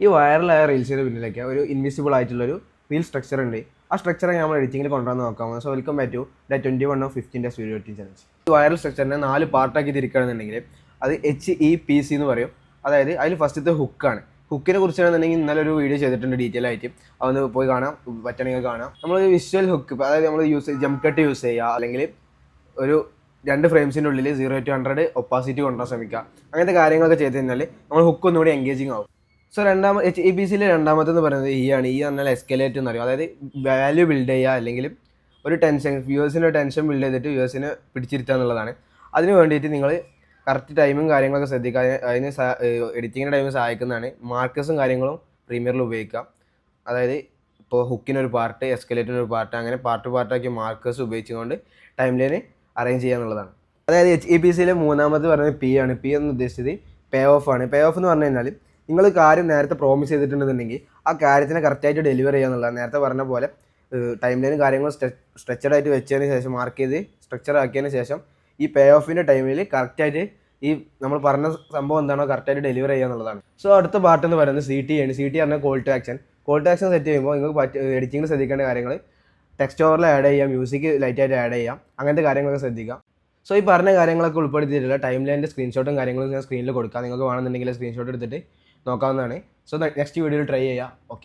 ഈ വൈറലായ റീൽസിൻ്റെ പിന്നിലേക്ക് ഒരു ഇൻവിസിബിൾ ആയിട്ടുള്ളൊരു റീൽ സ്ട്രക്ചർ ഉണ്ട്. ആ സ്ട്രക്ചറെ നമ്മൾ എഡിറ്റിങ്ങിൽ കൊണ്ടുവന്ന് നോക്കാം. So welcome back to the 21 of 15 days video editing challenge. ഈ വൈറൽ സ്ട്രക്ചറിനെ 4 പാർട്ടാക്കി തിരിക്കുകയാണെന്നുണ്ടെങ്കിൽ അത് HEPC എന്ന് പറയും. അതായത് അതിൽ ഫസ്റ്റത്തെ ഹുക്കാണ്. ഹുക്കിനെ കുറിച്ചാണെന്നുണ്ടെങ്കിൽ ഇന്നലെ ഒരു വീഡിയോ ചെയ്തിട്ടുണ്ട് ഡീറ്റെയിൽ ആയിട്ട്. അതൊന്ന് പോയി കാണാം, പറ്റണമെങ്കിൽ കാണാം. നമ്മൾ വിഷ്വൽ ഹുക്ക്, അതായത് നമ്മൾ ജംപ് കട്ട് യൂസ് ചെയ്യുക, അല്ലെങ്കിൽ ഒരു 2 ഫ്രെയിംസിൻ്റെ ഉള്ളിൽ 0 to 100 ഒപ്പാസിറ്റി കൊണ്ടുവരാൻ ശ്രമിക്കുക. അങ്ങനത്തെ കാര്യങ്ങളൊക്കെ ചെയ്ത് കഴിഞ്ഞാൽ നമ്മൾ ഹുക്ക് ഒന്നുകൂടി എൻഗേജിങ് ആവും. സോ HEPCയിലെ രണ്ടാമത്തെന്ന് പറയുന്നത് ആണ്. ഈ പറഞ്ഞാൽ എസ്കലേറ്റ് എന്ന് പറയും. അതായത് വാല്യൂ ബിൽഡ് ചെയ്യുക, അല്ലെങ്കിൽ ഒരു ടെൻഷൻ, വ്യൂവേഴ്സിൻ്റെ ടെൻഷൻ ബിൽഡ് ചെയ്തിട്ട് വ്യൂവേഴ്സിനെ പിടിച്ചിരുത്തുക എന്നുള്ളതാണ്. അതിന് വേണ്ടിയിട്ട് നിങ്ങൾ കറക്റ്റ് ടൈമും കാര്യങ്ങളൊക്കെ ശ്രദ്ധിക്കുക. അതിന് എഡിറ്റിങ്ങിൻ്റെ ടൈം സഹായിക്കുന്നതാണ് മാർക്കേഴ്സും കാര്യങ്ങളും പ്രീമിയറിൽ ഉപയോഗിക്കാം. അതായത് ഇപ്പോൾ ഹുക്കിനൊരു പാർട്ട്, എസ്കലേറ്റിനൊരു പാർട്ട്, അങ്ങനെ പാർട്ടാക്കി മാർക്കേഴ്സ് ഉപയോഗിച്ചുകൊണ്ട് ടൈം ലൈന് അറേഞ്ച് ചെയ്യുക എന്നുള്ളതാണ്. അതായത് HEPCയിലെ മൂന്നാമത് പറയുന്നത് P ആണ്. P എന്ന് ഉദ്ദേശിച്ചത് പേ ഓഫ് ആണ്. പേ ഓഫ് എന്ന് പറഞ്ഞു കഴിഞ്ഞാൽ നിങ്ങൾ കാര്യം നേരത്തെ പ്രോമിസ് ചെയ്തിട്ടുണ്ടെന്നുണ്ടെങ്കിൽ ആ കാര്യത്തിനെ കറക്റ്റായിട്ട് ഡെലിവർ ചെയ്യുക എന്നുള്ളതാണ്. നേരത്തെ പറഞ്ഞ പോലെ ടൈം ലൈനും കാര്യങ്ങളും സ്ട്രക്ചർഡ് ആയിട്ട് വെച്ചതിന് ശേഷം, മാർക്ക് ചെയ്ത് സ്ട്രക്ചർ ആക്കിയതിന് ശേഷം ഈ പേ ഓഫിൻ്റെ ടൈമിൽ കറക്റ്റായിട്ട് ഈ നമ്മൾ പറഞ്ഞ സംഭവം എന്താണോ കറക്റ്റായിട്ട് ഡെലിവർ ചെയ്യുക എന്നുള്ളതാണ്. സോ അടുത്ത പാർട്ട് എന്ന് പറയുന്നത് CT ആണ്. CT പറഞ്ഞാൽ call to action. Call to action set ചെയ്യുമ്പോൾ നിങ്ങൾക്ക് എഡിറ്റിങ്ങിൽ ശ്രദ്ധിക്കേണ്ട കാര്യങ്ങൾ ടെക്സ്റ്റ് ഓവറിൽ ആഡ് ചെയ്യാം, മ്യൂസിക് ലൈറ്റായിട്ട് ആഡ് ചെയ്യാം, അങ്ങനത്തെ കാര്യങ്ങളൊക്കെ ശ്രദ്ധിക്കാം. സോ ഈ പറഞ്ഞ കാര്യങ്ങളൊക്കെ ഉൾപ്പെടുത്തിയിട്ടുള്ള ടൈം ലൈനിൻ്റെ സ്ക്രീൻഷോട്ടും കാര്യങ്ങളും ഞാൻ സ്ക്രീനിൽ കൊടുക്കാം. നിങ്ങൾക്ക് വേണമെന്നുണ്ടെങ്കിൽ സ്ക്രീൻഷോട്ട് എടുത്തിട്ട് നോക്കാവുന്നതാണ്. സോ നെക്സ്റ്റ് വീഡിയോയിൽ ട്രൈ ചെയ്യാം. ഓക്കെ.